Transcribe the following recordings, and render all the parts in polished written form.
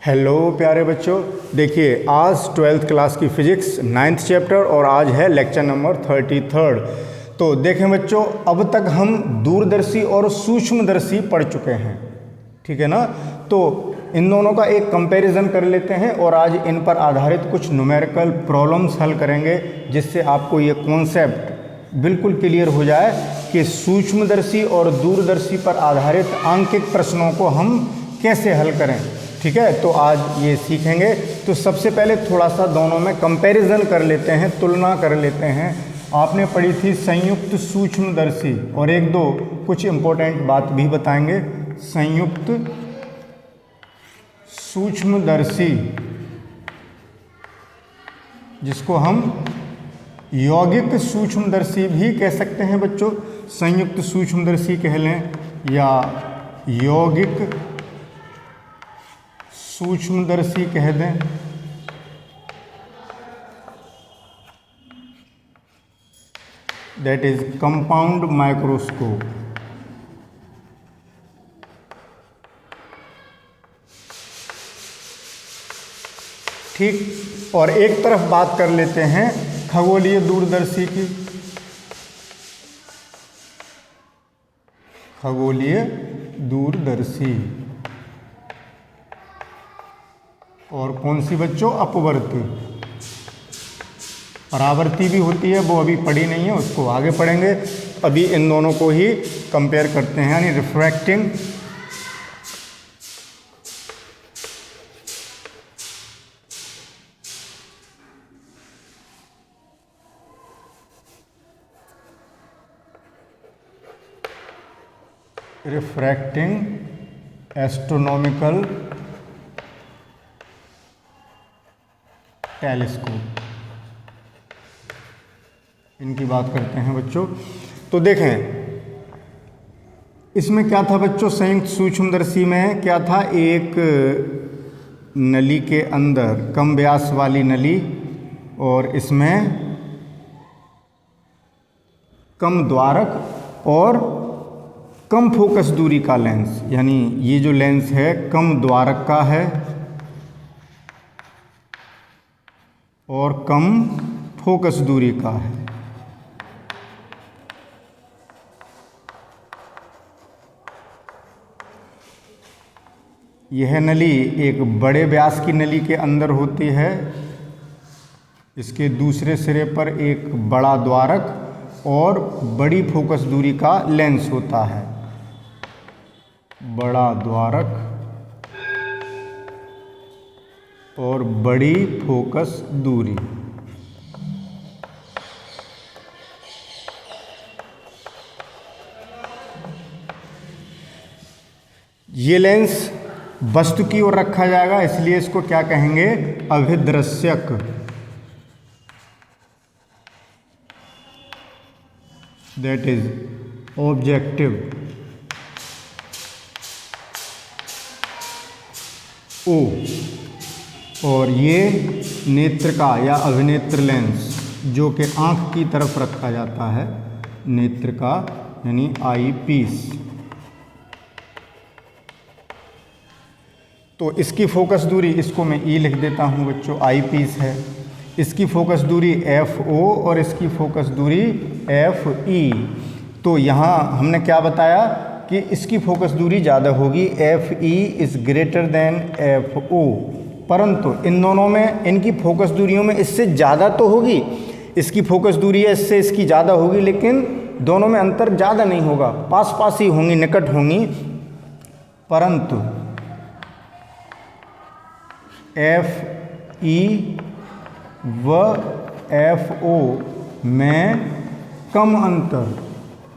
Hello प्यारे बच्चों, देखिए आज 12th क्लास की फिजिक्स 9th चैप्टर और आज है लेक्चर नंबर 33। तो देखें बच्चों, अब तक हम दूरदर्शी और सूक्ष्मदर्शी पढ़ चुके हैं, ठीक है ना। तो इन दोनों का एक कंपैरिजन कर लेते हैं और आज इन पर आधारित कुछ न्यूमेरिकल प्रॉब्लम्स हल करेंगे, जिससे आपको ये कॉन्सेप्ट बिल्कुल क्लियर हो जाए कि सूक्ष्मदर्शी और दूरदर्शी पर आधारित आंकिक प्रश्नों को हम कैसे हल करें, ठीक है। तो आज ये सीखेंगे। तो सबसे पहले थोड़ा सा दोनों में कंपैरिजन कर लेते हैं, तुलना कर लेते हैं। आपने पढ़ी थी संयुक्त सूक्ष्मदर्शी, और एक दो कुछ इम्पोर्टेंट बात भी बताएंगे। संयुक्त सूक्ष्मदर्शी, जिसको हम यौगिक सूक्ष्मदर्शी भी कह सकते हैं बच्चों, संयुक्त सूक्ष्मदर्शी कह लें या यौगिक सूक्ष्मदर्शी कह दें। That is compound microscope. ठीक, और एक तरफ बात कर लेते हैं खगोलीय दूरदर्शी की। खगोलीय दूरदर्शी और कौन सी बच्चों? अपवर्ती। परावर्ती भी होती है, वो अभी पढ़ी नहीं है, उसको आगे पढ़ेंगे। अभी इन दोनों को ही कंपेयर करते हैं, यानी रिफ्रैक्टिंग एस्ट्रोनॉमिकल टेलीस्कोप, इनकी बात करते हैं बच्चों। तो देखें इसमें क्या था बच्चों, संयुक्त सूक्ष्मदर्शी में क्या था, एक नली के अंदर कम व्यास वाली नली, और इसमें कम द्वारक और कम फोकस दूरी का लेंस। यानी ये जो लेंस है कम द्वारक का है और कम फोकस दूरी का है। यह नली एक बड़े व्यास की नली के अंदर होती है। इसके दूसरे सिरे पर एक बड़ा द्वारक और बड़ी फोकस दूरी का लेंस होता है। बड़ा द्वारक और बड़ी फोकस दूरी। ये लेंस वस्तु की ओर रखा जाएगा, इसलिए इसको क्या कहेंगे? अभिदृश्यक। That is objective. ओ, और ये नेत्र का या अभिनेत्र लेंस, जो कि आँख की तरफ रखा जाता है, नेत्र का यानी आई पीस। तो इसकी फोकस दूरी, इसको मैं ई लिख देता हूँ बच्चों, आई पीस है। इसकी फोकस दूरी एफ ओ और इसकी फोकस दूरी एफ ई। तो यहाँ हमने क्या बताया कि इसकी फोकस दूरी ज़्यादा होगी, F E is greater than F O. परंतु इन दोनों में, इनकी फोकस दूरियों में इससे ज़्यादा तो होगी, इसकी फोकस दूरी है इससे इसकी ज़्यादा होगी, लेकिन दोनों में अंतर ज़्यादा नहीं होगा, पास पास ही होंगी, निकट होंगी। परंतु एफ ई व एफ ओ में कम अंतर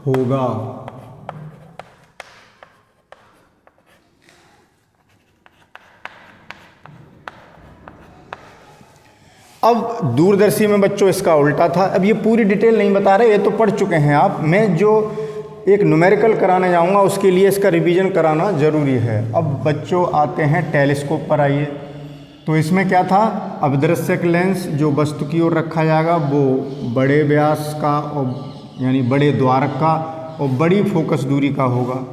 होगा। अब दूरदर्शी में बच्चों इसका उल्टा था। अब ये पूरी डिटेल नहीं बता रहे, ये तो पढ़ चुके हैं आप। मैं जो एक न्यूमेरिकल कराने जाऊंगा उसके लिए इसका रिवीजन कराना ज़रूरी है। अब बच्चों आते हैं टेलीस्कोप पर, आइए। तो इसमें क्या था, अभिदृश्यक लेंस जो वस्तु की ओर रखा जाएगा वो बड़े व्यास का और यानी बड़े द्वारक का और बड़ी फोकस दूरी का होगा।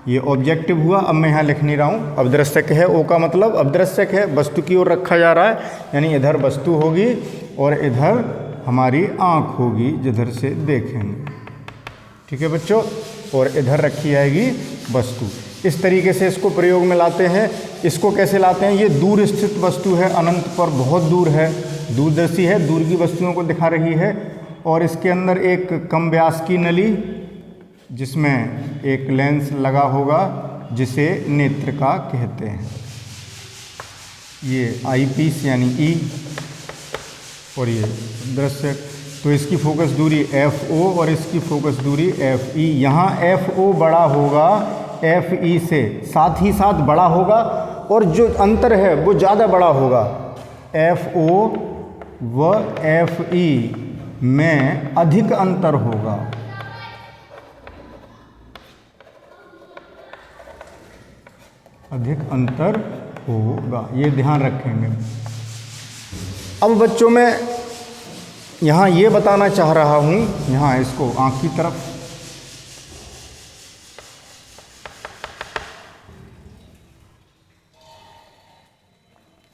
ये ऑब्जेक्टिव हुआ। अब मैं यहाँ लिख नहीं रहा हूँ, अवदृश्यक है, ओ का मतलब अवदृश्यक है, वस्तु की ओर रखा जा रहा है, यानी इधर वस्तु होगी और इधर हमारी आँख होगी जिधर से देखेंगे। ठीक है बच्चों, और इधर रखी जाएगी वस्तु। इस तरीके से इसको प्रयोग में लाते हैं। इसको कैसे लाते हैं? ये दूर स्थित वस्तु है, अनंत पर बहुत दूर है, दूरदर्शी है, दूर की वस्तुओं को दिखा रही है। और इसके अंदर एक कम व्यास की नली जिसमें एक लेंस लगा होगा जिसे नेत्रिका कहते हैं। ये आई पीस यानी ई, और ये दृश्य। तो इसकी फोकस दूरी FO और इसकी फोकस दूरी FE। यहाँ FO बड़ा होगा FE से, साथ ही साथ बड़ा होगा, और जो अंतर है वो ज़्यादा बड़ा होगा। FO व FE में अधिक अंतर होगा। अधिक अंतर होगा, ये ध्यान रखेंगे। अब बच्चों मैं यहाँ ये बताना चाह रहा हूँ, यहाँ इसको आँख की तरफ,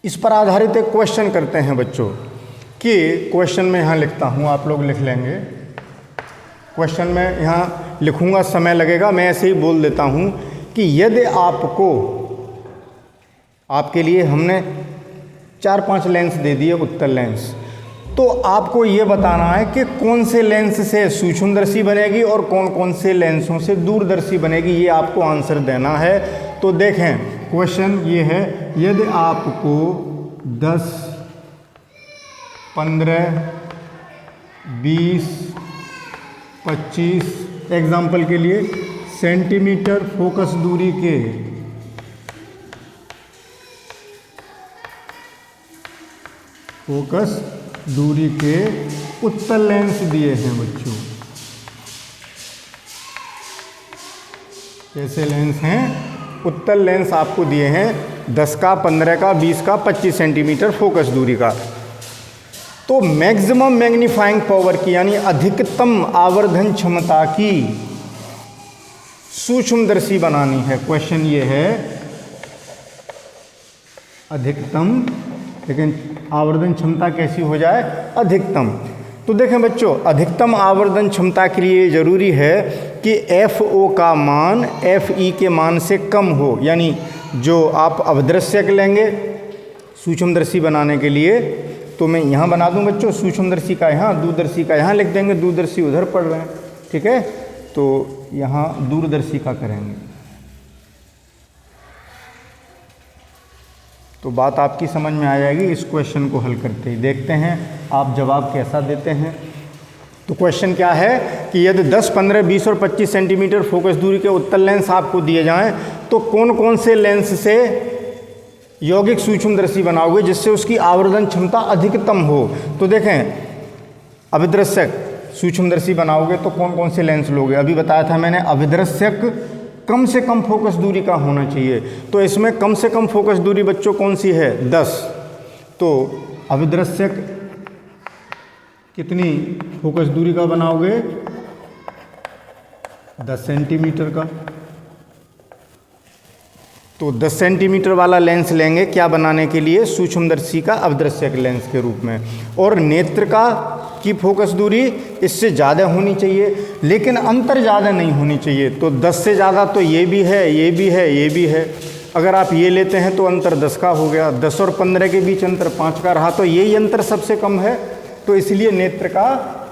इस पर आधारित एक क्वेश्चन करते हैं बच्चों। कि क्वेश्चन में यहाँ लिखता हूँ, आप लोग लिख लेंगे। क्वेश्चन में यहाँ लिखूँगा, समय लगेगा, मैं ऐसे ही बोल देता हूँ कि यदि आपको, आपके लिए हमने 4-5 लेंस दे दिए, उत्तल लेंस, तो आपको ये बताना है कि कौन से लेंस से सूक्ष्मदर्शी बनेगी और कौन कौन से लेंसों से दूरदर्शी बनेगी, ये आपको आंसर देना है। तो देखें, क्वेश्चन ये है, यदि आपको 10, 15, 20, 25 एग्जाम्पल के लिए सेंटीमीटर फोकस दूरी के उत्तल लेंस दिए हैं बच्चों। कैसे लेंस हैं? उत्तल लेंस आपको दिए हैं 10 का, 15 का, 20 का, 25 सेंटीमीटर फोकस दूरी का। तो मैक्सिमम मैग्नीफाइंग पावर की यानी अधिकतम आवर्धन क्षमता की सूक्ष्मदर्शी बनानी है। क्वेश्चन ये है अधिकतम, लेकिन आवर्धन क्षमता कैसी हो जाए? अधिकतम। तो देखें बच्चों, अधिकतम आवर्धन क्षमता के लिए ज़रूरी है कि FO का मान FE के मान से कम हो। यानी जो आप अवदृश्यक लेंगे सूक्ष्मदर्शी बनाने के लिए, तो मैं यहाँ बना दूँ बच्चों, सूक्ष्मदर्शी का यहाँ, दूरदर्शी का यहाँ लिख देंगे, दूरदर्शी उधर पढ़ रहे हैं, ठीक है, तो यहाँ दूरदर्शी का करेंगे। तो बात आपकी समझ में आ जाएगी। इस क्वेश्चन को हल करते ही देखते हैं आप जवाब कैसा देते हैं। तो क्वेश्चन क्या है कि यदि 10, 15, 20 और 25 सेंटीमीटर फोकस दूरी के उत्तल लेंस आपको दिए जाएं, तो कौन कौन से लेंस से यौगिक सूक्ष्मदर्शी बनाओगे जिससे उसकी आवर्धन क्षमता अधिकतम हो? तो देखें, अभिदृश्यक सूक्ष्मदर्शी बनाओगे तो कौन कौन से लेंस लोगे? अभी बताया था मैंने, अभिदृश्यक कम से कम फोकस दूरी का होना चाहिए। तो इसमें कम से कम फोकस दूरी बच्चों कौन सी है? 10। तो अभिदृश्यक कितनी फोकस दूरी का बनाओगे? 10 सेंटीमीटर का। तो 10 सेंटीमीटर वाला लेंस लेंगे क्या बनाने के लिए? सूक्ष्मदर्शी का अवदृश्यक लेंस के रूप में। और नेत्रिका की फोकस दूरी इससे ज़्यादा होनी चाहिए, लेकिन अंतर ज़्यादा नहीं होनी चाहिए। तो 10 से ज़्यादा तो ये भी है, ये भी है, ये भी है। अगर आप ये लेते हैं तो अंतर 10 का हो गया, 10 और 15 के बीच अंतर 5 का रहा, तो यही अंतर सबसे कम है। तो इसलिए नेत्रिका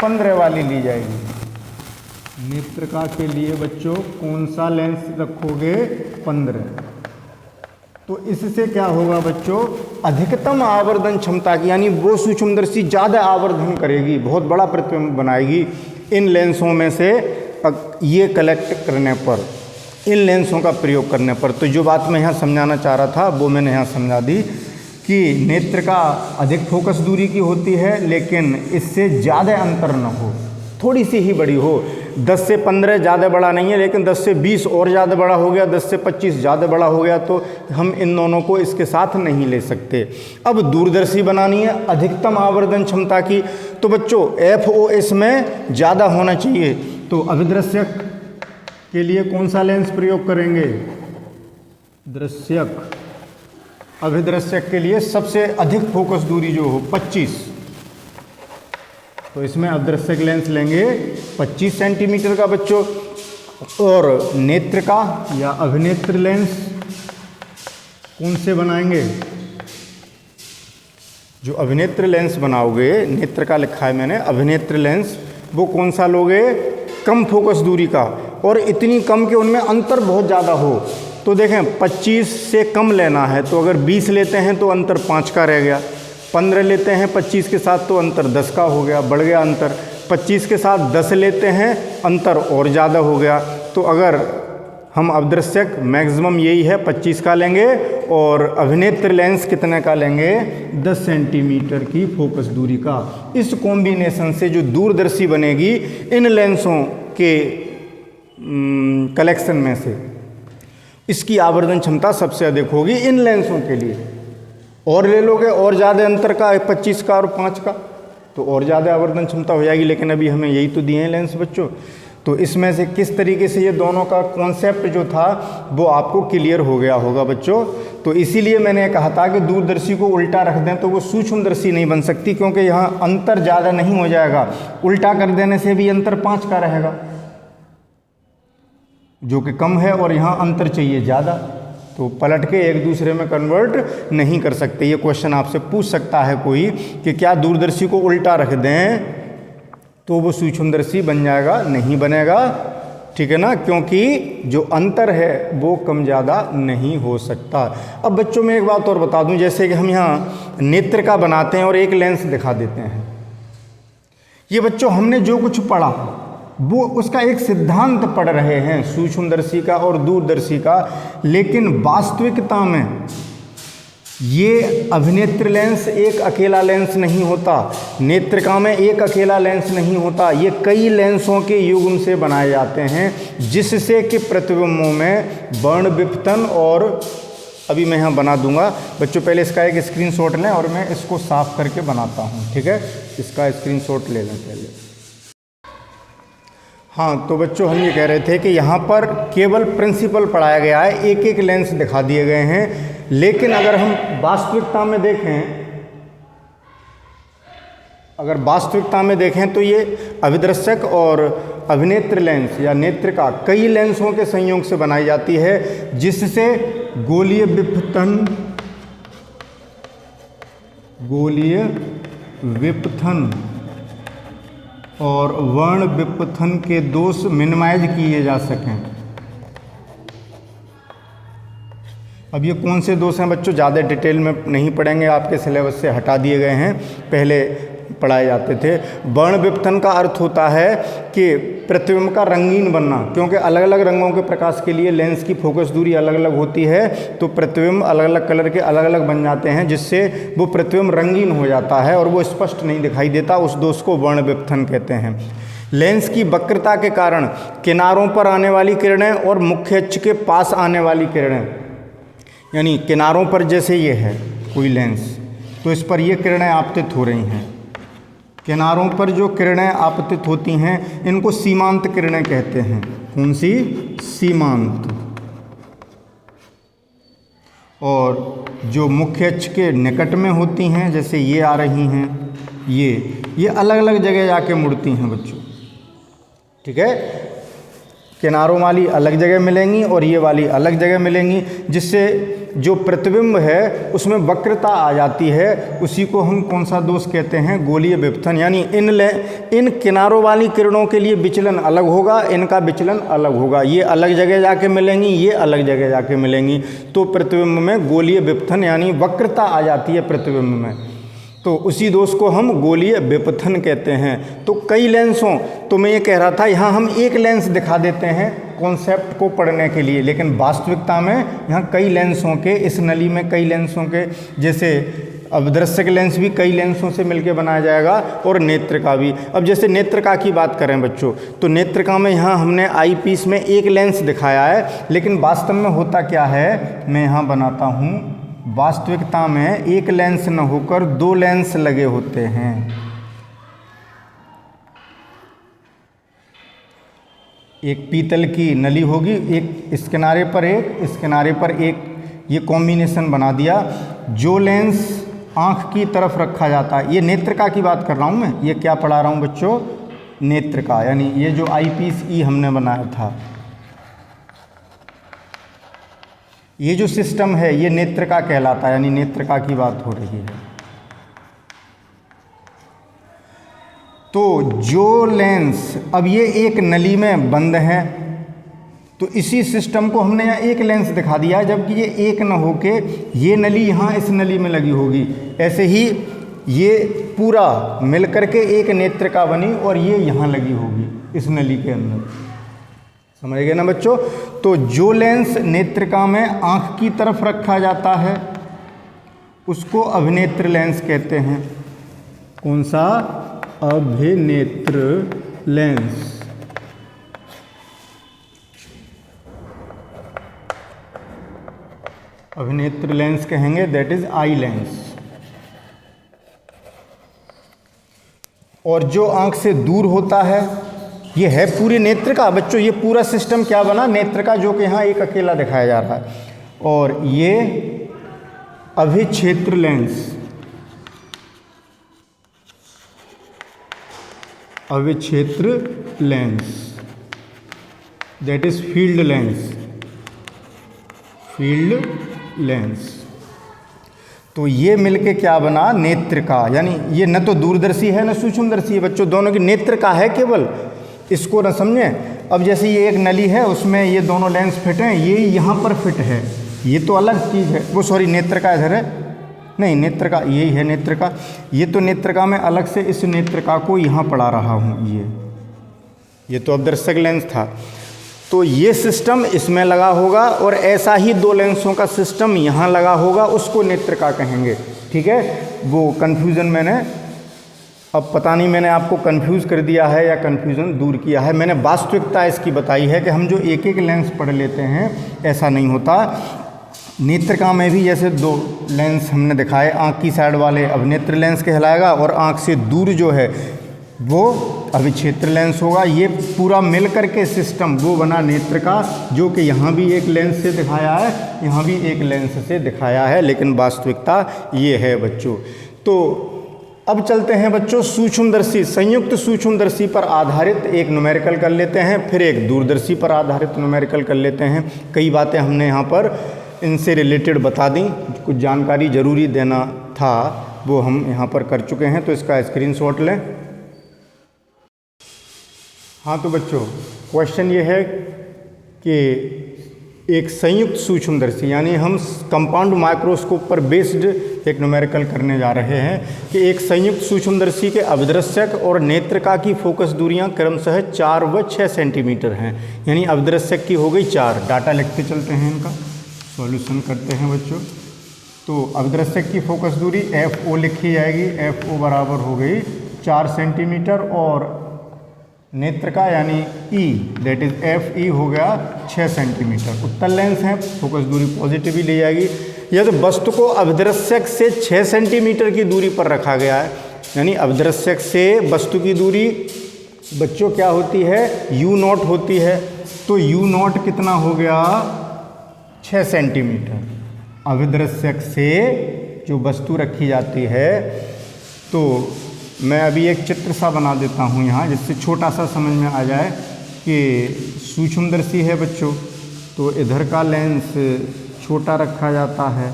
15 वाली ली जाएगी। नेत्रिका के लिए बच्चों कौन सा लेंस रखोगे? 15। तो इससे क्या होगा बच्चों? अधिकतम आवर्धन क्षमता की, यानी वो सूक्ष्मदर्शी ज़्यादा आवर्धन करेगी, बहुत बड़ा प्रतिबिंब बनाएगी इन लेंसों में से ये कलेक्ट करने पर, इन लेंसों का प्रयोग करने पर। तो जो बात मैं यहाँ समझाना चाह रहा था वो मैंने यहाँ समझा दी कि नेत्रिका अधिक फोकस दूरी की होती है, लेकिन इससे ज़्यादा अंतर न हो, थोड़ी सी ही बड़ी हो। 10 से 15 ज़्यादा बड़ा नहीं है, लेकिन 10 से 20 और ज़्यादा बड़ा हो गया, 10 से 25 ज़्यादा बड़ा हो गया, तो हम इन दोनों को इसके साथ नहीं ले सकते। अब दूरदर्शी बनानी है अधिकतम आवर्धन क्षमता की, तो बच्चों FO इसमें ज़्यादा होना चाहिए। तो अभिदृश्यक के लिए कौन सा लेंस प्रयोग करेंगे? दृश्यक। अभिदृश्यक के लिए सबसे अधिक फोकस दूरी जो हो 25, तो इसमें अभिदृश्यक लेंस लेंगे 25 सेंटीमीटर का बच्चों। और नेत्र का या अभिनेत्र लेंस कौन से बनाएंगे? जो अभिनेत्र लेंस बनाओगे, नेत्र का लिखा है मैंने, अभिनेत्र लेंस, वो कौन सा लोगे? कम फोकस दूरी का, और इतनी कम कि उनमें अंतर बहुत ज़्यादा हो। तो देखें 25 से कम लेना है, तो अगर 20 लेते हैं तो अंतर 5 का रह गया, 15 लेते हैं 25 के साथ तो अंतर 10 का हो गया, बढ़ गया अंतर। 25 के साथ 10 लेते हैं, अंतर और ज़्यादा हो गया। तो अगर हम अभिदृश्यक मैक्सिमम यही है 25 का लेंगे, और अभिनेत्र लेंस कितने का लेंगे? 10 सेंटीमीटर की फोकस दूरी का। इस कॉम्बिनेशन से जो दूरदर्शी बनेगी इन लेंसों के कलेक्शन में से, इसकी आवर्धन क्षमता सबसे अधिक होगी इन लेंसों के लिए। और ले लोगे और ज़्यादा अंतर का, 25 का और 5 का, तो और ज़्यादा आवर्धन क्षमता हो जाएगी। लेकिन अभी हमें यही तो दिए हैं लेंस बच्चों। तो इसमें से किस तरीके से ये दोनों का कॉन्सेप्ट जो था वो आपको क्लियर हो गया होगा बच्चों। तो इसीलिए मैंने कहा था कि दूरदर्शी को उल्टा रख दें तो वो सूक्ष्मदर्शी नहीं बन सकती, क्योंकि यहाँ अंतर ज़्यादा नहीं हो जाएगा। उल्टा कर देने से भी अंतर 5 का रहेगा, जो कि कम है, और यहाँ अंतर चाहिए ज़्यादा, तो पलट के एक दूसरे में कन्वर्ट नहीं कर सकते। ये क्वेश्चन आपसे पूछ सकता है कोई कि क्या दूरदर्शी को उल्टा रख दें तो वो सूक्ष्मदर्शी बन जाएगा? नहीं बनेगा, ठीक है ना, क्योंकि जो अंतर है वो कम ज़्यादा नहीं हो सकता। अब बच्चों में एक बात और बता दूं, जैसे कि हम यहाँ नेत्र का बनाते हैं और एक लेंस दिखा देते हैं। ये बच्चों हमने जो कुछ पढ़ा वो उसका एक सिद्धांत पढ़ रहे हैं, सूक्ष्मदर्शी का और दूरदर्शी का, लेकिन वास्तविकता में ये अभिनेत्र लेंस एक अकेला लेंस नहीं होता, नेत्रिका में एक अकेला लेंस नहीं होता, ये कई लेंसों के युग्म से बनाए जाते हैं, जिससे कि प्रतिबिंबों में वर्ण विपतन, और अभी मैं यहाँ बना दूंगा बच्चों। पहले इसका एक स्क्रीनशॉट लें और मैं इसको साफ करके बनाता हूँ, ठीक है? इसका स्क्रीनशॉट ले लें पहले। हाँ, तो बच्चों हम ये कह रहे थे कि यहाँ पर केवल प्रिंसिपल पढ़ाया गया है, एक एक लेंस दिखा दिए गए हैं। लेकिन अगर हम वास्तविकता में देखें, तो ये अभिदृश्यक और अभिनेत्र लेंस या नेत्रिका कई लेंसों के संयोग से बनाई जाती है, जिससे गोलीय विपथन और वर्ण विपथन के दोष मिनिमाइज किए जा सकें। अब ये कौन से दोष हैं बच्चों, ज़्यादा डिटेल में नहीं पढ़ेंगे, आपके सिलेबस से हटा दिए गए हैं, पहले पढ़ाए जाते थे। वर्ण विपथन का अर्थ होता है कि प्रतिबिंब का रंगीन बनना, क्योंकि अलग अलग रंगों के प्रकाश के लिए लेंस की फोकस दूरी अलग अलग होती है, तो प्रतिबिंब अलग अलग कलर के अलग अलग बन जाते हैं, जिससे वो प्रतिबिंब रंगीन हो जाता है और वो स्पष्ट नहीं दिखाई देता। उस दोष को वर्ण विपथन कहते हैं। लेंस की वक्रता के कारण किनारों पर आने वाली किरणें और मुख्य अक्ष के पास आने वाली किरणें, यानी किनारों पर जैसे ये है कोई लेंस, तो इस पर ये किरणें आपतित हो रही हैं, किनारों पर जो किरणें आपतित होती हैं इनको सीमांत किरणें कहते हैं। कौन सी? सीमांत। और जो मुख्य अक्ष के निकट में होती हैं, जैसे ये आ रही हैं, ये अलग अलग जगह जाके मुड़ती हैं बच्चों, ठीक है? किनारों वाली अलग जगह मिलेंगी और ये वाली अलग जगह मिलेंगी, जिससे जो प्रतिबिंब है उसमें वक्रता आ जाती है। उसी को हम कौन सा दोष कहते हैं? गोलीय विपथन। यानी इन किनारों वाली किरणों के लिए विचलन अलग होगा, इनका विचलन अलग होगा, ये अलग जगह जाके मिलेंगी, ये अलग जगह जाके मिलेंगी, तो प्रतिबिंब में गोलीय विपथन यानी वक्रता आ जाती है प्रतिबिंब में, तो उसी दोष को हम गोलीय विपथन कहते हैं। तो कई लेंसों, तो मैं ये कह रहा था यहाँ हम एक लेंस दिखा देते हैं कॉन्सेप्ट को पढ़ने के लिए, लेकिन वास्तविकता में यहाँ कई लेंसों के, इस नली में कई लेंसों के, जैसे अभिदृश्यक लेंस भी कई लेंसों से मिलकर बनाया जाएगा और नेत्रिका भी। अब जैसे नेत्रिका की बात करें बच्चों, तो नेत्रिका में यहाँ हमने आई पीस में एक लेंस दिखाया है, लेकिन वास्तव में होता क्या है, मैं यहाँ बनाता हूँ, वास्तविकता में एक लेंस न होकर दो लेंस लगे होते हैं। एक पीतल की नली होगी, एक इस किनारे पर एक, इस किनारे पर एक, ये कॉम्बिनेशन बना दिया। जो लेंस आँख की तरफ रखा जाता है, ये नेत्रका की बात कर रहा हूँ मैं, ये क्या पढ़ा रहा हूँ बच्चों, नेत्रका, यानी ये जो आई पीस ई हमने बनाया था, ये जो सिस्टम है ये नेत्रका कहलाता है, यानी नेत्रका की बात हो रही है। तो जो लेंस, अब ये एक नली में बंद है, तो इसी सिस्टम को हमने यहाँ एक लेंस दिखा दिया है, जबकि ये एक न होके ये नली यहाँ इस नली में लगी होगी। ऐसे ही ये पूरा मिल करके एक नेत्रका बनी और ये यहाँ लगी होगी इस नली के अंदर। समझ गए ना बच्चों। तो जो लेंस नेत्रका में आँख की तरफ रखा जाता है उसको अभिनेत्र लेंस कहते हैं। कौन सा? अभिनेत्र लेंस। अभिनेत्र लेंस कहेंगे, दैट इज आई लेंस। और जो आँख से दूर होता है, ये है पूरी नेत्रका बच्चों, ये पूरा सिस्टम क्या बना, नेत्रका, जो कि यहाँ एक अकेला दिखाया जा रहा है। और ये अभिक्षेत्र लेंस, अभिक्षेत्र lens, that is field lens, field lens. तो ये मिलके क्या बना, नेत्रका। यानी ये न तो दूरदर्शी है न सूक्ष्मदर्शी है बच्चों, दोनों की नेत्रका है केवल, इसको न समझें। अब जैसे ये एक नली है, उसमें ये दोनों लेंस फिट हैं, ये यहाँ पर फिट है, ये तो अलग चीज़ है। वो सॉरी, नेत्रका इधर है, नहीं नेत्रका यही है नेत्रका। ये तो नेत्रका में अलग से इस नेत्रका को यहाँ पढ़ा रहा हूँ, ये तो अवदर्शक लेंस था। तो ये सिस्टम इसमें लगा होगा और ऐसा ही दो लेंसों का सिस्टम यहाँ लगा होगा, उसको नेत्रका कहेंगे। ठीक है, वो कन्फ्यूज़न मैंने, अब पता नहीं मैंने आपको कंफ्यूज कर दिया है या कन्फ्यूज़न दूर किया है। मैंने वास्तविकता इसकी बताई है कि हम जो एक एक लेंस पढ़ लेते हैं ऐसा नहीं होता। नेत्रका में भी जैसे दो लेंस हमने दिखाए, आँख की साइड वाले अभिनेत्र लेंस कहलाएगा और आँख से दूर जो है वो अभिक्षेत्र लेंस होगा। ये पूरा मिल करके सिस्टम वो बना नेत्रका, जो कि यहाँ भी एक लेंस से दिखाया है, यहाँ भी एक लेंस से दिखाया है, लेकिन वास्तविकता ये है बच्चों। तो अब चलते हैं बच्चों सूक्ष्मदर्शी, संयुक्त सूक्ष्मदर्शी पर आधारित एक न्यूमेरिकल कर लेते हैं, फिर एक दूरदर्शी पर आधारित न्यूमेरिकल कर लेते हैं। कई बातें हमने यहाँ पर इनसे रिलेटेड बता दी, कुछ जानकारी ज़रूरी देना था वो हम यहाँ पर कर चुके हैं, तो इसका स्क्रीनशॉट लें। हाँ तो बच्चों, क्वेश्चन ये है कि एक संयुक्त सूक्ष्मदर्शी, यानी हम कंपाउंड माइक्रोस्कोप पर बेस्ड एक न्यूमेरिकल करने जा रहे हैं कि एक संयुक्त सूक्ष्मदर्शी के अभिदृश्यक और नेत्रका की फोकस दूरियां क्रमशः 4 व 6 सेंटीमीटर हैं। यानी अभिदृश्यक की हो गई 4, डाटा लिखते चलते हैं, इनका सॉल्यूशन करते हैं बच्चों। तो अभिदृश्यक की फोकस दूरी FO लिखी जाएगी, FO बराबर हो गई 4 सेंटीमीटर, और नेत्रका यानी E दैट इज FE हो गया 6 सेंटीमीटर। उत्तल लेंस है, फोकस दूरी पॉजिटिव ही ली जाएगी। यदि वस्तु को अभिदृश्यक से 6 सेंटीमीटर की दूरी पर रखा गया है, यानी अभिदृश्यक से वस्तु की दूरी बच्चों क्या होती है, U0 होती है। तो U0 कितना हो गया, 6 सेंटीमीटर। अभिदृश्यक से जो वस्तु रखी जाती है, तो मैं अभी एक चित्र सा बना देता हूँ यहाँ, जिससे छोटा सा समझ में आ जाए कि सूक्ष्मदर्शी है बच्चों, तो इधर का लेंस छोटा रखा जाता है,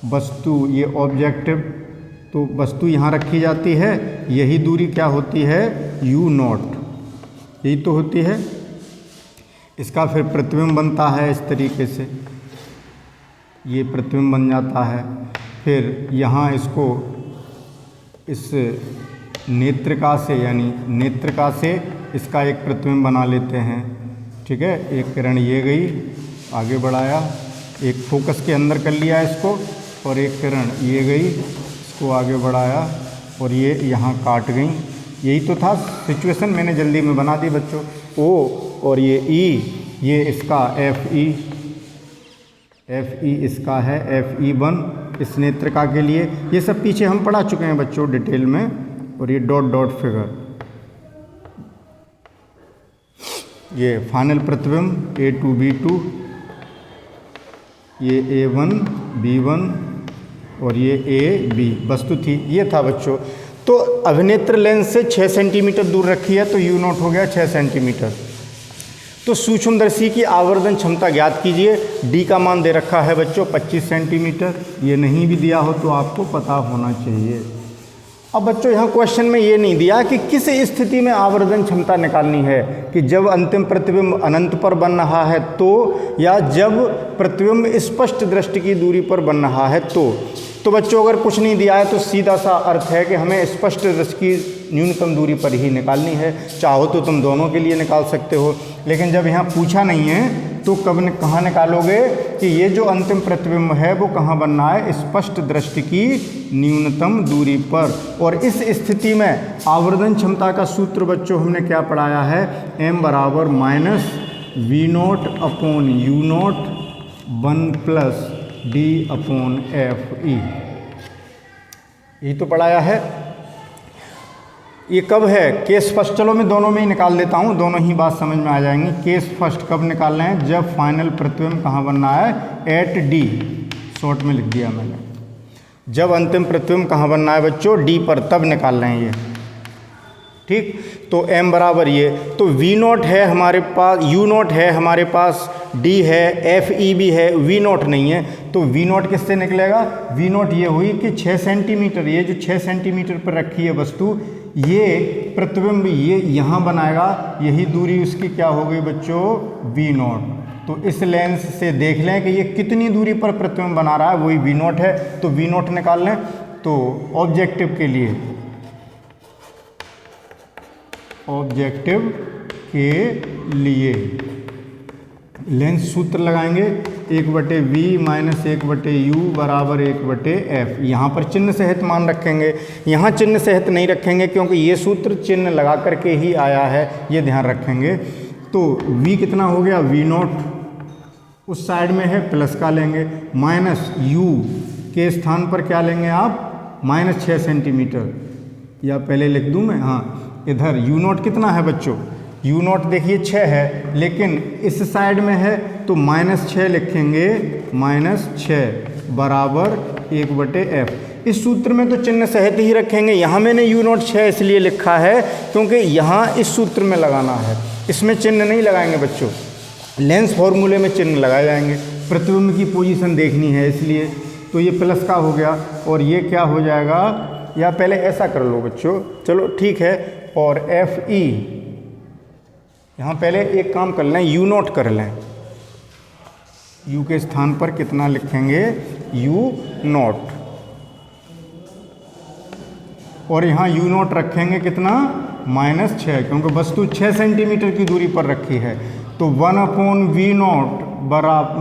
वस्तु ये ऑब्जेक्टिव, तो वस्तु यहाँ रखी जाती है, यही दूरी क्या होती है, U0, यही तो होती है। इसका फिर प्रतिबिंब बनता है इस तरीके से, ये प्रतिबिंब बन जाता है। फिर यहाँ इसको इस नेत्रका से, यानी नेत्रका से इसका एक प्रतिबिंब बना लेते हैं। ठीक है, एक किरण ये गई, आगे बढ़ाया, एक फोकस के अंदर कर लिया इसको, और एक किरण ये गई, इसको आगे बढ़ाया, और ये यहाँ काट गई। यही तो था सिचुएशन, मैंने जल्दी में बना दी बच्चों। O और ये E, ये इसका FE इसका है, FE1 इस नेत्रका के लिए। ये सब पीछे हम पढ़ा चुके हैं बच्चों डिटेल में। और ये डॉट डॉट फिगर, ये फाइनल प्रतिबिंब A2 B2, ये A1 B1 और ये AB वस्तु थी। ये था बच्चों। तो अभिनेत्र लेंस से 6 सेंटीमीटर दूर रखी है तो U0 हो गया 6 सेंटीमीटर। तो सूक्ष्मदर्शी की आवर्धन क्षमता ज्ञात कीजिए। D का मान दे रखा है बच्चों 25 सेंटीमीटर। ये नहीं भी दिया हो तो आपको पता होना चाहिए। अब बच्चों यहाँ क्वेश्चन में ये नहीं दिया कि किस स्थिति में आवर्धन क्षमता निकालनी है, कि जब अंतिम प्रतिबिंब अनंत पर बन रहा है तो, या जब प्रतिबिंब स्पष्ट दृष्टि की दूरी पर बन रहा है तो बच्चों अगर कुछ नहीं दिया है तो सीधा सा अर्थ है कि हमें स्पष्ट दृष्टि की न्यूनतम दूरी पर ही निकालनी है। चाहो तो तुम दोनों के लिए निकाल सकते हो, लेकिन जब यहाँ पूछा नहीं है तो कहाँ निकालोगे कि ये जो अंतिम प्रतिबिंब है वो कहाँ बनना है, स्पष्ट दृष्टि की न्यूनतम दूरी पर। और इस स्थिति में आवर्धन क्षमता का सूत्र बच्चों हमने क्या पढ़ाया है, m बराबर minus V0 upon U0 1 plus D upon FE, यही तो पढ़ाया है। ये कब है, केस फर्स्ट। चलो मैं दोनों में ही निकाल देता हूँ, दोनों ही बात समझ में आ जाएंगी। केस फर्स्ट कब निकालना है, जब फाइनल प्रतिबिंब कहाँ बनना है, एट D, शॉर्ट में लिख दिया मैंने। जब अंतिम प्रतिबिंब कहाँ बनना है बच्चों, D पर, तब निकाल रहे हैं ये, ठीक। तो m बराबर ये, तो V0 है हमारे पास, U0 है हमारे पास, D है, FE भी है, V0 नहीं है। तो V0 किससे निकलेगा, V0 ये हुई कि 6 सेंटीमीटर, ये जो 6 सेंटीमीटर पर रखी है वस्तु, ये प्रतिबिंब ये यहाँ बनाएगा, यही दूरी उसकी क्या हो गई बच्चों, V0। तो इस लेंस से देख लें कि ये कितनी दूरी पर प्रतिबिंब बना रहा है, वही V0 है। तो V0 निकाल लें। तो ऑब्जेक्टिव के लिए लेंस सूत्र लगाएंगे 1/V माइनस 1/U बराबर 1/F। यहाँ पर चिन्ह सहित मान रखेंगे, यहाँ चिन्ह सहित नहीं रखेंगे क्योंकि ये सूत्र चिन्ह लगा करके ही आया है, ये ध्यान रखेंगे। तो V कितना हो गया, V0 उस साइड में है, प्लस का लेंगे, माइनस U के स्थान पर क्या लेंगे आप, माइनस 6 सेंटीमीटर, या पहले लिख दूँ मैं, हाँ इधर U0 कितना है बच्चों, U0 देखिए 6 है, लेकिन इस साइड में है तो -6 लिखेंगे, -6 बराबर 1/F। इस सूत्र में तो चिन्ह सहित ही रखेंगे। यहाँ मैंने U0 6 इसलिए लिखा है क्योंकि यहाँ इस सूत्र में लगाना है, इसमें चिन्ह नहीं लगाएंगे बच्चों, लेंस फॉर्मूले में चिन्ह लगाए जाएंगे, प्रतिबिंब की पोजीशन देखनी है इसलिए। तो ये प्लस का हो गया, और ये क्या हो जाएगा, या पहले ऐसा कर लो बच्चों, चलो ठीक है। और FE यहाँ पहले एक काम कर लें, U0 कर लें, U के स्थान पर कितना लिखेंगे, U0, और यहाँ U0 रखेंगे कितना, -6, क्योंकि वस्तु 6 सेंटीमीटर की दूरी पर रखी है। तो 1/V0 बराबर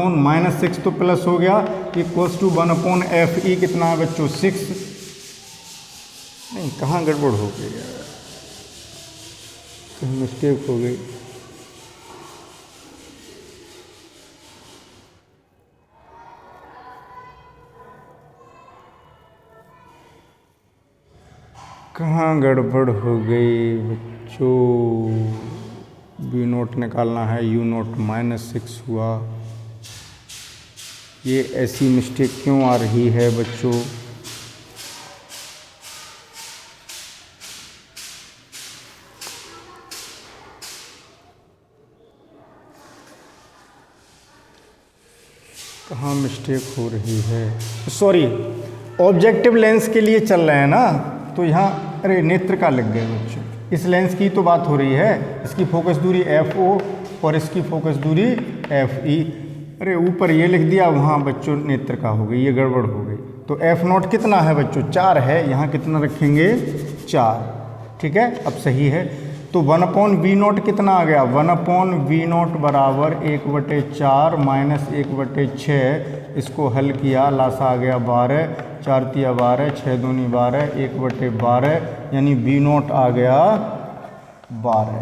-1/-6 तो प्लस हो गया, इक्वल्स टू 1/FE कितना है बच्चों, 6। नहीं, कहाँ गड़बड़ हो गई यार, कहीं मिस्टेक हो गई। कहाँ गड़बड़ हो गई बच्चों, V0 निकालना है, U0 -6 हुआ। ये ऐसी मिस्टेक क्यों आ रही है बच्चों, कहाँ मिस्टेक हो रही है, सॉरी, ऑब्जेक्टिव लेंस के लिए चल रहे हैं ना, तो यहाँ अरे नेत्र का लग गए बच्चों। इस लेंस की तो बात हो रही है, इसकी फोकस दूरी FO और इसकी फोकस दूरी FE। अरे ऊपर ये लिख दिया, वहाँ बच्चों नेत्र का हो गई, ये गड़बड़ हो गई। तो F0 कितना है बच्चों, 4 है, यहाँ कितना रखेंगे, 4, ठीक है, अब सही है। तो 1/V0 कितना आ गया, 1/V0 बराबर 1/4 माइनस 1/6। इसको हल किया, लासा आ गया 12, 4 तिया 12, 6 दूनी 12, 1/12, यानी V0 आ गया 12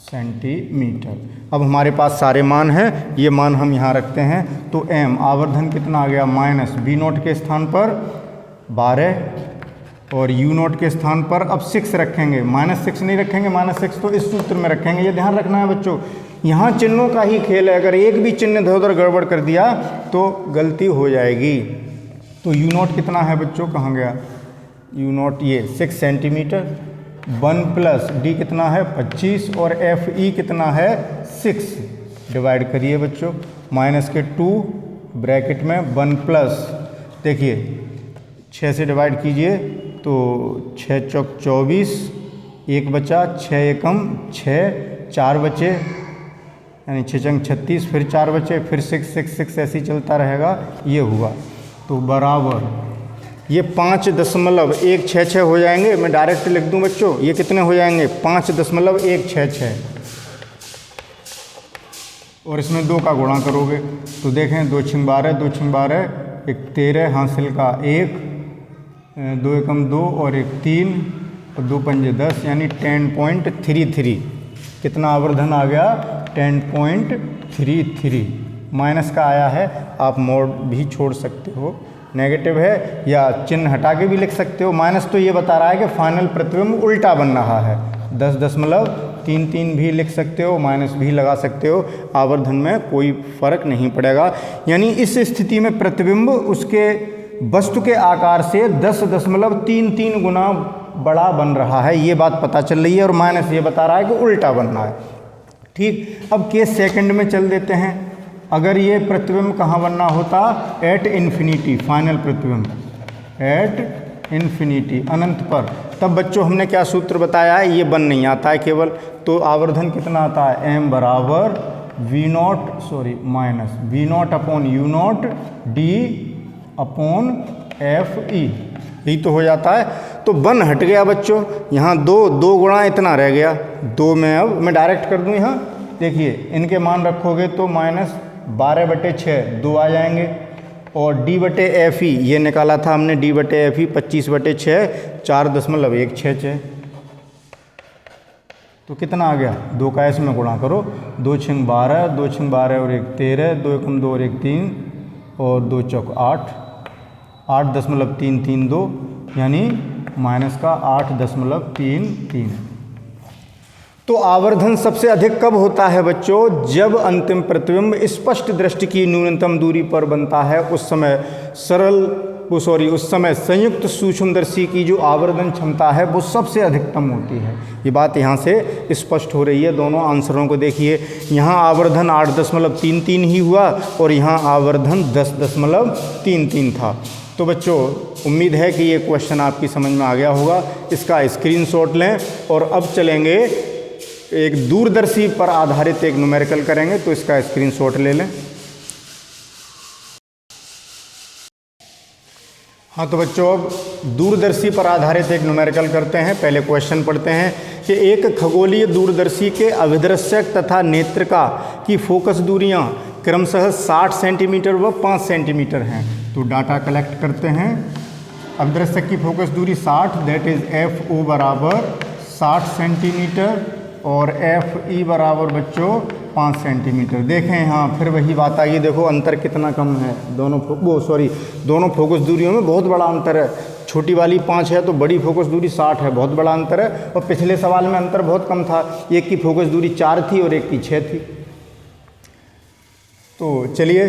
सेंटीमीटर। अब हमारे पास सारे मान हैं, ये मान हम यहाँ रखते हैं। तो M आवर्धन कितना आ गया, माइनस V0 के स्थान पर 12 और यू नॉट के स्थान पर अब 6 रखेंगे, -6 नहीं रखेंगे, -6 तो इस सूत्र में रखेंगे। ये ध्यान रखना है बच्चों, यहाँ चिन्हों का ही खेल है, अगर एक भी चिन्ह इधर उधर गड़बड़ कर दिया तो गलती हो जाएगी। तो यू नॉट कितना है बच्चों, कहाँ गया यू नॉट, ये 6 सेंटीमीटर, 1 प्लस डी कितना है 25 और एफ ई कितना है 6। डिवाइड करिए बच्चों, माइनस के 2 ब्रैकेट में 1 प्लस, देखिए 6 से डिवाइड कीजिए तो 6 चौक 24, 1 बचा, 6 एकम 6, 4 बचे यानी 6 चंग 36, फिर 4 बचे, फिर 6 6 6 ऐसे ही चलता रहेगा। ये हुआ तो बराबर ये 5.166 हो जाएंगे। मैं डायरेक्ट लिख दूं बच्चों, ये कितने हो जाएंगे 5.166 और इसमें 2 का गुणा करोगे तो देखें 2 छिंग 12, 2 छिंग 12, 1 13, हासिल का 1, 2 एकम 2 और 1 3 और 2 पंजे 10 यानी 10.33। कितना आवर्धन आ गया 10.33। माइनस का आया है, आप मोड भी छोड़ सकते हो, नेगेटिव है या चिन्ह हटा के भी लिख सकते हो। माइनस तो ये बता रहा है कि फाइनल प्रतिबिंब उल्टा बन रहा है। 10.33 भी लिख सकते हो, माइनस भी लगा सकते हो, आवर्धन में कोई फर्क नहीं पड़ेगा। यानी इस स्थिति में प्रतिबिंब उसके वस्तु के आकार से 10.33 गुना बड़ा बन रहा है, ये बात पता चल रही है। और माइनस ये बता रहा है कि उल्टा बन रहा है। ठीक, अब केस सेकंड में चल देते हैं। अगर ये प्रतिबिंब कहाँ बनना होता, एट इन्फिनिटी, फाइनल प्रतिबिंब एट इन्फिनिटी, अनंत पर, तब बच्चों हमने क्या सूत्र बताया है, ये बन नहीं आता है केवल। तो आवर्धन कितना आता है, एम बराबर V naught upon U naught D upon F E, यही तो हो जाता है। तो 1 हट गया बच्चों, यहाँ 2 गुणा इतना रह गया, 2 में अब मैं डायरेक्ट कर दूँ यहाँ, देखिए इनके मान रखोगे तो -12/6 2 आ जाएंगे और D/FE ये निकाला था हमने, D/FE 25/6 4.166। तो कितना आ गया, 2 का इसमें गुणा करो, 2 छिंग 12, 2 छिंग 12 और 1 13, 2 एकम 2 और 1 3 और 2 चौक 8, 8.332 यानी माइनस का 8.33। तो आवर्धन सबसे अधिक कब होता है बच्चों, जब अंतिम प्रतिबिंब स्पष्ट दृष्टि की न्यूनतम दूरी पर बनता है। उस समय संयुक्त सूक्ष्मदर्शी की जो आवर्धन क्षमता है वो सबसे अधिकतम होती है। ये बात यहाँ से स्पष्ट हो रही है। दोनों आंसरों को देखिए, यहाँ आवर्धन 8.33 ही हुआ और यहाँ आवर्धन 10.33 था। तो बच्चों उम्मीद है कि ये क्वेश्चन आपकी समझ में आ गया होगा। इसका स्क्रीनशॉट लें और अब चलेंगे एक दूरदर्शी पर आधारित एक न्यूमेरिकल करेंगे, तो इसका स्क्रीनशॉट ले लें। हाँ तो बच्चों अब दूरदर्शी पर आधारित एक न्यूमेरिकल करते हैं। पहले क्वेश्चन पढ़ते हैं कि एक खगोलीय दूरदर्शी के अभिदृश्यक तथा नेत्रिका की फोकस दूरियां क्रमशः 60 सेंटीमीटर व 5 सेंटीमीटर हैं। तो डाटा कलेक्ट करते हैं। अभिदृश्यक की फोकस दूरी 60, दैट इज़ FO बराबर 60 सेंटीमीटर और FE बराबर बच्चों 5 सेंटीमीटर। देखें यहाँ फिर वही बात आई, देखो अंतर कितना कम है, दोनों फोकस दूरियों में बहुत बड़ा अंतर है। छोटी वाली 5 है तो बड़ी फोकस दूरी 60 है, बहुत बड़ा अंतर है। और पिछले सवाल में अंतर बहुत कम था, एक की फोकस दूरी 4 थी और एक की 6 थी। तो चलिए,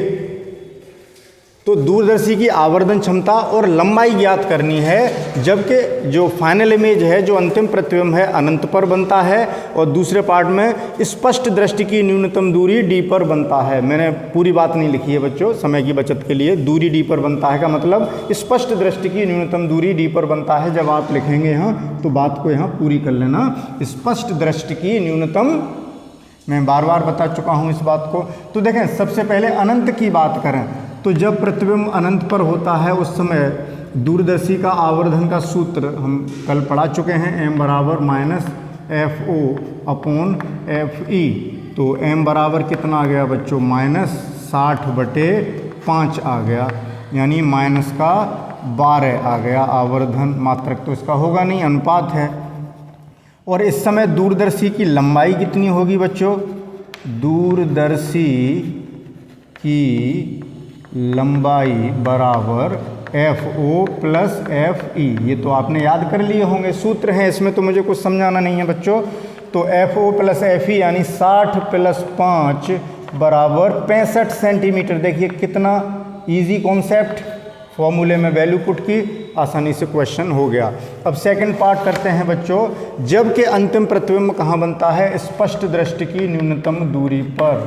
तो दूरदर्शी की आवर्धन क्षमता और लंबाई ज्ञात करनी है, जबकि जो फाइनल इमेज है, जो अंतिम प्रतिबिंब है, अनंत पर बनता है और दूसरे पार्ट में स्पष्ट दृष्टि की न्यूनतम दूरी D पर बनता है। मैंने पूरी बात नहीं लिखी है बच्चों, समय की बचत के लिए। दूरी D पर बनता है का मतलब स्पष्ट दृष्टि की न्यूनतम दूरी D पर बनता है। जब आप लिखेंगे यहाँ तो बात को यहाँ पूरी कर लेना, स्पष्ट दृष्टि की न्यूनतम, मैं बार बार बता चुका हूँ इस बात को। तो देखें, सबसे पहले अनंत की बात करें तो जब प्रतिबिंब अनंत पर होता है उस समय दूरदर्शी का आवर्धन का सूत्र हम कल पढ़ा चुके हैं, m बराबर -FO अपॉन FE। तो m बराबर कितना आ गया बच्चों, -60/5 आ गया, यानी माइनस का 12 आ गया आवर्धन। मात्रक तो इसका होगा नहीं, अनुपात है। और इस समय दूरदर्शी की लंबाई कितनी होगी बच्चों, दूरदर्शी की लंबाई बराबर FO प्लस FE, ये तो आपने याद कर लिए होंगे, सूत्र हैं, इसमें तो मुझे कुछ समझाना नहीं है बच्चों। तो FO प्लस FE यानी 60 प्लस 5 बराबर 65 सेंटीमीटर। देखिए कितना इजी कॉन्सेप्ट, फॉर्मूले में वैल्यू पुट की, आसानी से क्वेश्चन हो गया। अब सेकंड पार्ट करते हैं बच्चों, जब के अंतिम प्रतिबिंब कहाँ बनता है? स्पष्ट दृष्टि की न्यूनतम दूरी पर।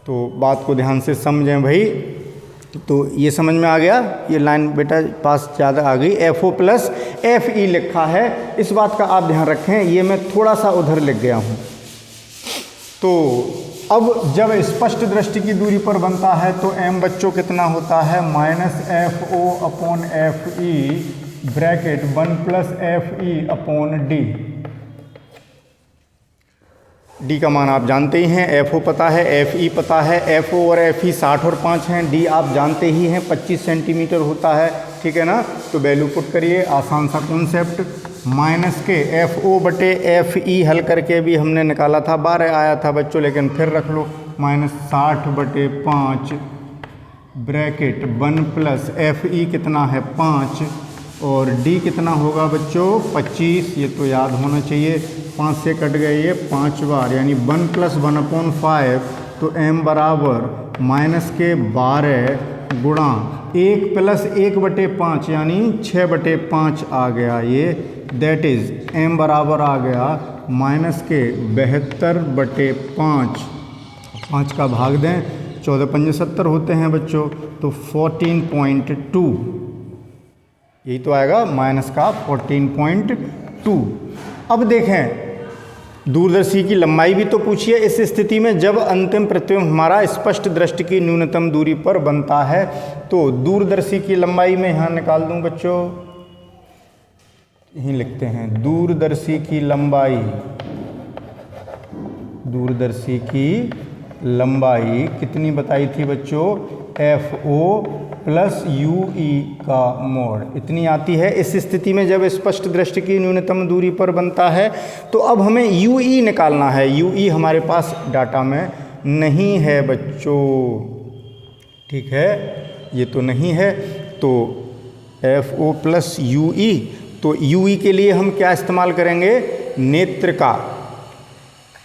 तो बात को ध्यान से समझें भाई। तो ये समझ में आ गया, ये लाइन बेटा पास ज़्यादा आ गई, FO प्लस FE लिखा है, इस बात का आप ध्यान रखें, ये मैं थोड़ा सा उधर लिख गया हूँ। तो अब जब स्पष्ट दृष्टि की दूरी पर बनता है तो m बच्चों कितना होता है? -FO upon FE bracket 1 plus FE upon D। D का मान आप जानते ही हैं, FO पता है, FE पता है, FO और FE 60 और 5 हैं, D आप जानते ही हैं 25 सेंटीमीटर होता है, ठीक है ना। तो वैल्यू पुट करिए, आसान सा कॉन्सेप्ट, माइनस के FO बटे FE हल करके भी हमने निकाला था, 12 आया था बच्चों, लेकिन फिर रख लो, -60 बटे 5 ब्रैकेट 1 प्लस FE कितना है 5 और D कितना होगा बच्चों 25, ये तो याद होना चाहिए, 5 से कट गए ये 5 बार, यानी 1 प्लस 1/5, तो m बराबर माइनस के 12 गुणा 1 प्लस 1/5 यानी 6/5 आ गया ये, दैट इज़ m बराबर आ गया माइनस के 72/5, 5 का भाग दें, 14×5 70 होते हैं बच्चों, तो 14.2, यही तो आएगा माइनस का 14.2। अब देखें दूरदर्शी की लंबाई भी तो पूछिए। इस स्थिति में जब अंतिम प्रतिबिंब हमारा स्पष्ट दृष्टि की न्यूनतम दूरी पर बनता है तो दूरदर्शी की लंबाई में यहाँ निकाल दूं बच्चों, यहीं लिखते हैं, दूरदर्शी की लंबाई, दूरदर्शी की लंबाई कितनी बताई थी बच्चों? FO प्लस UE का मोड इतनी आती है। इस स्थिति में जब स्पष्ट दृष्टि की न्यूनतम दूरी पर बनता है तो अब हमें UE निकालना है। UE हमारे पास डाटा में नहीं है बच्चों, ठीक है, ये तो नहीं है, तो FO प्लस UE, तो UE के लिए हम क्या इस्तेमाल करेंगे? नेत्रिका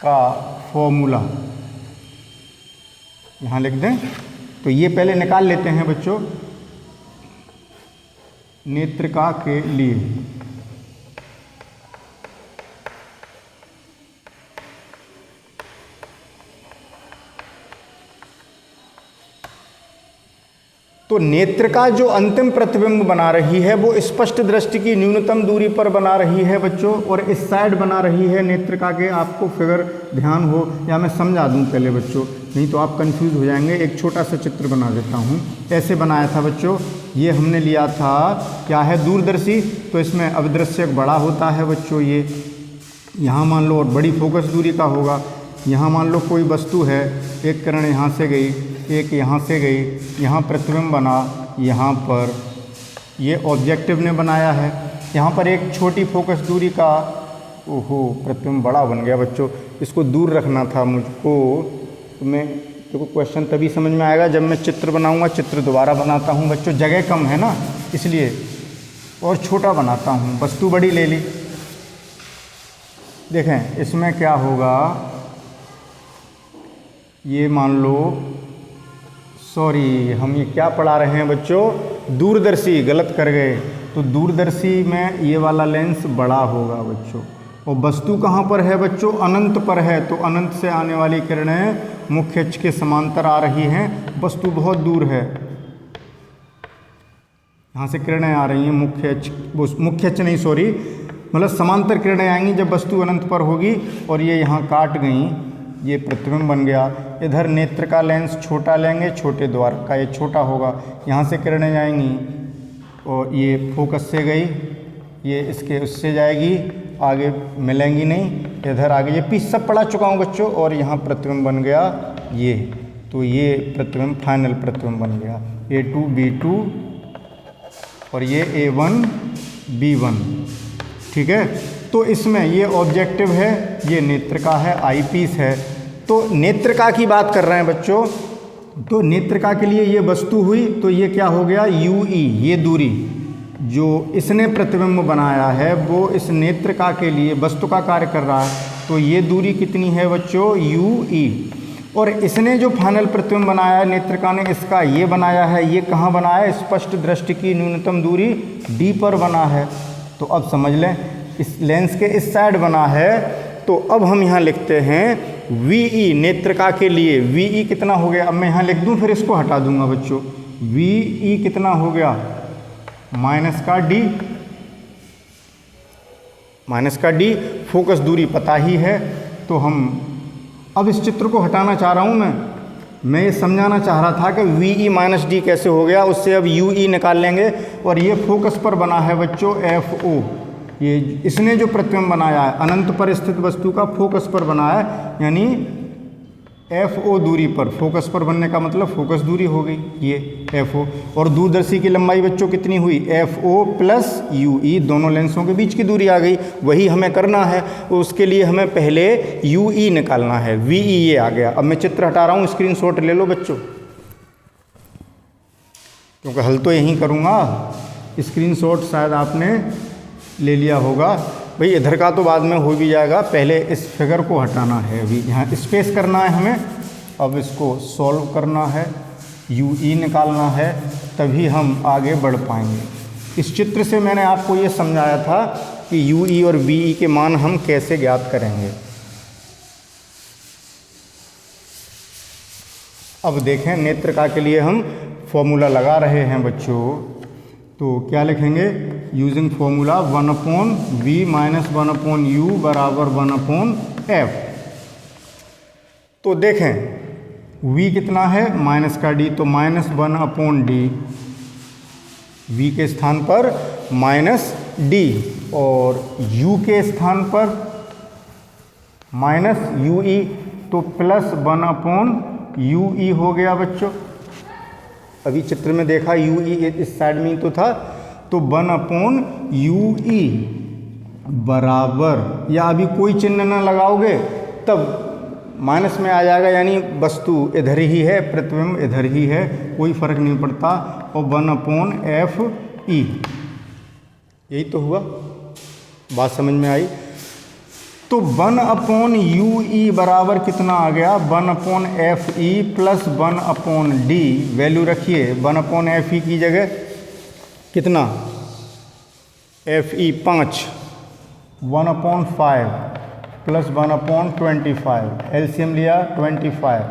का फॉर्मूला यहाँ लिख दें, तो ये पहले निकाल लेते हैं बच्चों, नेत्रिका के लिए। तो नेत्रिका जो अंतिम प्रतिबिंब बना रही है वो स्पष्ट दृष्टि की न्यूनतम दूरी पर बना रही है बच्चों, और इस साइड बना रही है नेत्रिका के, आपको फिगर ध्यान हो, या मैं समझा दूं पहले बच्चों, नहीं तो आप कंफ्यूज हो जाएंगे। एक छोटा सा चित्र बना देता हूँ, ऐसे बनाया था बच्चों, ये हमने लिया था, क्या है? दूरदर्शी, तो इसमें अभिदृश्यक बड़ा होता है बच्चों, ये यहाँ मान लो, और बड़ी फोकस दूरी का होगा। यहाँ मान लो कोई वस्तु है, एक किरण यहाँ से गई, एक यहाँ से गई, यहाँ प्रतिबिंब बना, यहाँ पर ये ऑब्जेक्टिव ने बनाया है, यहाँ पर एक छोटी फोकस दूरी का, ओहो प्रतिबिंब बड़ा बन गया बच्चों, इसको दूर रखना था मुझको। तो मैं देखो क्वेश्चन तभी समझ में आएगा जब मैं चित्र बनाऊंगा। चित्र दोबारा बनाता हूँ बच्चों, जगह कम है ना इसलिए, और छोटा बनाता हूँ, वस्तु बड़ी ले ली। देखें इसमें क्या होगा, ये मान लो, सॉरी हम ये क्या पढ़ा रहे हैं बच्चों? दूरदर्शी, गलत कर गए। तो दूरदर्शी में ये वाला लेंस बड़ा होगा बच्चों, और वस्तु कहाँ पर है बच्चों? अनंत पर है, तो अनंत से आने वाली किरणें मुख्य अक्ष के समांतर आ रही हैं, वस्तु बहुत दूर है, यहाँ से किरणें आ रही हैं मुख्य अक्ष नहीं सॉरी, मतलब समांतर किरणें आएंगी जब वस्तु अनंत पर होगी, और ये यहाँ काट गई, ये प्रतिबिंब बन गया। इधर नेत्र का लेंस छोटा लेंगे, छोटे द्वार का ये छोटा होगा, यहाँ से किरणें जाएंगी और ये फोकस से गई, ये इसके उससे जाएगी, आगे मिलेंगी नहीं, इधर आगे, ये पीछे सब पढ़ा चुका हूँ बच्चों, और यहाँ प्रतिबिंब बन गया ये, तो ये प्रतिबिंब फाइनल प्रतिबिंब बन गया, A2 B2 और ये A1 B1, ठीक है। तो इसमें ये ऑब्जेक्टिव है, ये नेत्रिका है, आई पीस है। तो नेत्रिका की बात कर रहे हैं बच्चों, तो नेत्रिका के लिए ये वस्तु हुई, तो ये क्या हो गया UE, ये दूरी जो इसने प्रतिबिंब बनाया है वो इस नेत्रिका के लिए वस्तु का कार्य कर रहा है। तो ये दूरी कितनी है बच्चों, UE। और इसने जो फाइनल प्रतिबिंब बनाया है नेत्रिका ने, इसका ये बनाया है, ये कहाँ बनाया है, स्पष्ट दृष्टि की न्यूनतम दूरी D पर बना है। तो अब समझ लें, इस लेंस के इस साइड बना है। तो अब हम यहाँ लिखते हैं VE नेत्रिका के लिए, VE कितना हो गया, अब मैं यहाँ लिख दूँ फिर इसको हटा दूंगा बच्चों। VE कितना हो गया, माइनस का D, माइनस का D। फोकस दूरी पता ही है। तो हम अब इस चित्र को हटाना चाह रहा हूँ मैं ये समझाना चाह रहा था कि VE माइनस D कैसे हो गया, उससे अब UE निकाल लेंगे। और ये फोकस पर बना है बच्चों FO, ये इसने जो प्रतिबिंब बनाया है अनंत पर स्थित वस्तु का फोकस पर बनाया है, यानी FO दूरी पर, फोकस पर बनने का मतलब फोकस दूरी हो गई ये FO। और दूरदर्शी की लंबाई बच्चों कितनी हुई, FO प्लस UE, दोनों लेंसों के बीच की दूरी आ गई। वही हमें करना है, उसके लिए हमें पहले UE निकालना है। VE ये आ गया। अब मैं चित्र हटा रहा हूँ, स्क्रीनशॉट ले लो बच्चों, क्योंकि हल तो यहीं करूँगा। स्क्रीनशॉट शायद आपने ले लिया होगा भाई, इधर का तो बाद में हो भी जाएगा, पहले इस फिगर को हटाना है। अभी यहाँ स्पेस करना है हमें, अब इसको सॉल्व करना है, UE निकालना है, तभी हम आगे बढ़ पाएंगे। इस चित्र से मैंने आपको ये समझाया था कि UE और VE के मान हम कैसे ज्ञात करेंगे। अब देखें, नेत्रिका के लिए हम फॉर्मूला लगा रहे हैं बच्चों। तो क्या लिखेंगे, using formula 1/V minus 1/U बराबर 1/F। तो देखें V कितना है, माइनस का D, तो माइनस 1/D, V के स्थान पर माइनस D, और U के स्थान पर माइनस UE, तो प्लस 1/UE हो गया बच्चों। अभी चित्र में देखा UE इस साइड में ही तो था, तो 1/UE बराबर, या अभी कोई चिन्ह न लगाओगे तब माइनस में आ जाएगा, यानी वस्तु इधर ही है, प्रतिबिंब इधर ही है, कोई फर्क नहीं पड़ता। और 1/FE, यही तो हुआ, बात समझ में आई। तो 1/UE बराबर कितना आ गया, 1/FE प्लस 1/D। वैल्यू रखिए 1/FE की जगह कितना, FE 5, 1/5 प्लस 1/25, एलसीएम लिया 25,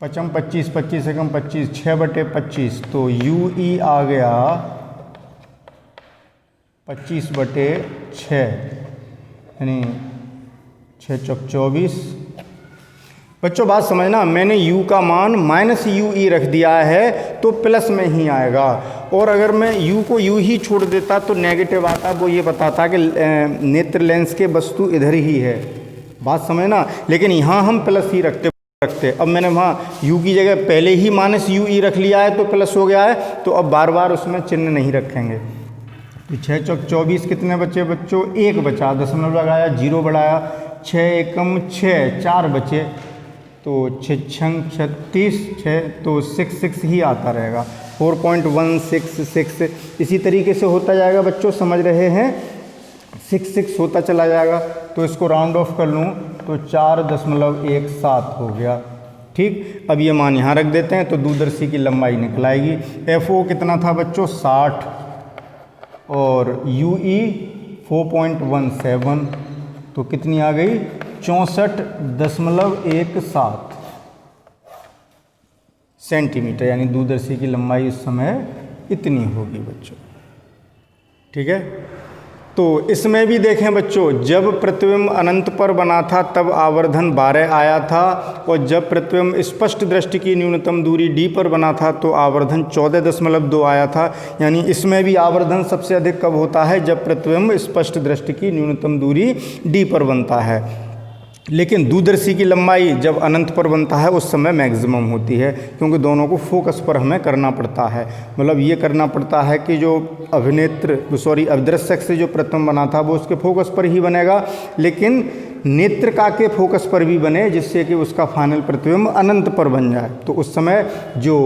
5 25, 25 से कम 25, 6/25, तो UE आ गया 25/6, यानी 6 चौक 24। बच्चों बात समझना, मैंने U का मान माइनस UE रख दिया है तो प्लस में ही आएगा, और अगर मैं U को U ही छोड़ देता तो नेगेटिव आता, वो ये बताता कि नेत्र लेंस के वस्तु इधर ही है, बात समझना। लेकिन यहाँ हम प्लस ही रखते। अब मैंने वहाँ U की जगह पहले ही माइनस UE रख लिया है तो प्लस हो गया है, तो अब बार बार उसमें चिन्ह नहीं रखेंगे। तो 6 चौक 24 कितने बचे बच्चों, 1 बचा, दशमलव लगाया, 0 बढ़ाया, 6 एकम 6, 4 बचे, तो 6 छंग 36, 6 तो 6 ही आता रहेगा, 4.166। इसी तरीके से होता जाएगा बच्चों, समझ रहे हैं, 6 होता चला जाएगा। तो इसको राउंड ऑफ कर लूँ तो 4.17 हो गया। ठीक, अब ये मान यहाँ रख देते हैं तो दूरदर्शी की लंबाई निकल आएगी। FO कितना था बच्चों, 60, और UE 4.17, तो कितनी आ गई, 64.17 सेंटीमीटर, यानी दूरदर्शी की लंबाई इस समय इतनी होगी बच्चों। ठीक है, तो इसमें भी देखें बच्चों, जब प्रतिबिंब अनंत पर बना था तब आवर्धन 12 आया था, और जब प्रतिबिंब स्पष्ट दृष्टि की न्यूनतम दूरी D पर बना था तो आवर्धन 14.2 आया था। यानी इसमें भी आवर्धन सबसे अधिक कब होता है, जब प्रतिबिंब स्पष्ट दृष्टि की न्यूनतम दूरी D पर बनता है। लेकिन दूरदर्शी की लंबाई जब अनंत पर बनता है उस समय मैक्सिमम होती है, क्योंकि दोनों को फोकस पर हमें करना पड़ता है। मतलब ये करना पड़ता है कि जो अभिदर्शक से जो प्रतिबिंब बना था वो उसके फोकस पर ही बनेगा, लेकिन नेत्रिका के फोकस पर भी बने, जिससे कि उसका फाइनल प्रतिबिंब अनंत पर बन जाए। तो उस समय जो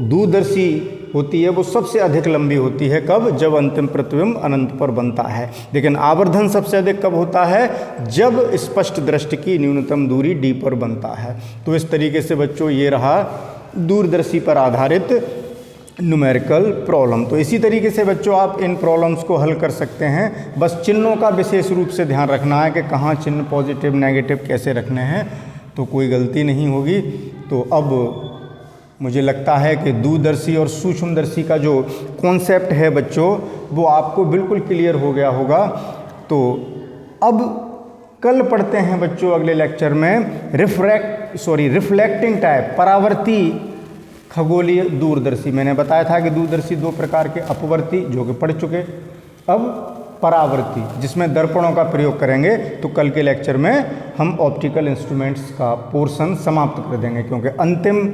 दूरदर्शी होती है वो सबसे अधिक लंबी होती है। कब? जब अंतिम प्रतिबिंब अनंत पर बनता है। लेकिन आवर्धन सबसे अधिक कब होता है? जब स्पष्ट दृष्टि की न्यूनतम दूरी d पर बनता है। तो इस तरीके से बच्चों ये रहा दूरदर्शी पर आधारित न्यूमेरिकल प्रॉब्लम। तो इसी तरीके से बच्चों आप इन प्रॉब्लम्स को हल कर सकते हैं। बस चिन्हों का विशेष रूप से ध्यान रखना है कि कहाँ चिन्ह पॉजिटिव नेगेटिव कैसे रखने हैं, तो कोई गलती नहीं होगी। तो अब मुझे लगता है कि दूरदर्शी और सूक्ष्मदर्शी का जो कॉन्सेप्ट है बच्चों वो आपको बिल्कुल क्लियर हो गया होगा। तो अब कल पढ़ते हैं बच्चों अगले लेक्चर में रिफ्लेक्टिंग टाइप परावर्ती खगोलीय दूरदर्शी। मैंने बताया था कि दूरदर्शी दो प्रकार के, अपवर्ती जो कि पढ़ चुके, अब परावर्ती जिसमें दर्पणों का प्रयोग करेंगे। तो कल के लेक्चर में हम ऑप्टिकल इंस्ट्रूमेंट्स का पोर्शन समाप्त कर देंगे, क्योंकि अंतिम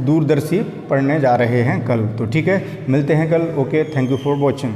दूरदर्शी पढ़ने जा रहे हैं कल। तो ठीक है, मिलते हैं कल। Okay, thank you for watching.